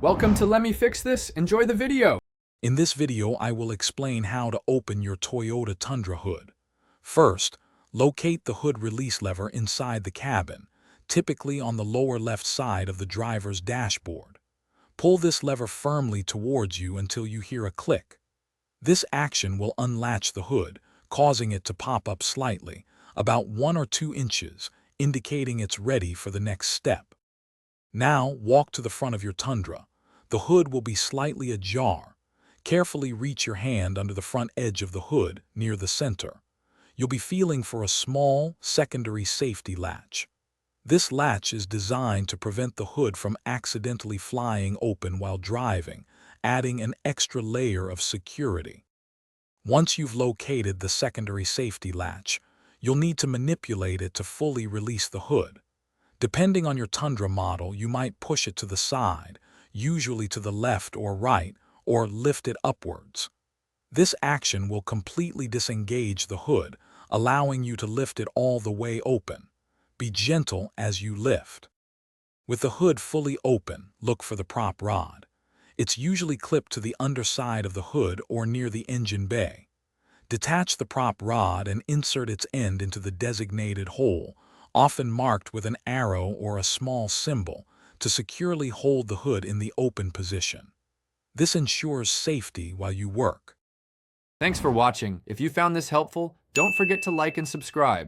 Welcome to Let Me Fix This. Enjoy the video. In this video, I will explain how to open your Toyota Tundra hood. First, locate the hood release lever inside the cabin, typically on the lower left side of the driver's dashboard. Pull this lever firmly towards you until you hear a click. This action will unlatch the hood, causing it to pop up slightly, about 1 or 2 inches, indicating it's ready for the next step. Now, walk to the front of your Tundra. The hood will be slightly ajar. Carefully reach your hand under the front edge of the hood, near the center. You'll be feeling for a small, secondary safety latch. This latch is designed to prevent the hood from accidentally flying open while driving, adding an extra layer of security. Once you've located the secondary safety latch, you'll need to manipulate it to fully release the hood. Depending on your Tundra model, you might push it to the side, usually to the left or right, or lift it upwards. This action will completely disengage the hood, allowing you to lift it all the way open. Be gentle as you lift. With the hood fully open, look for the prop rod. It's usually clipped to the underside of the hood or near the engine bay. Detach the prop rod and insert its end into the designated hole, often marked with an arrow or a small symbol, to securely hold the hood in the open position. This ensures safety while you work. Thanks for watching. If you found this helpful, don't forget to like and subscribe.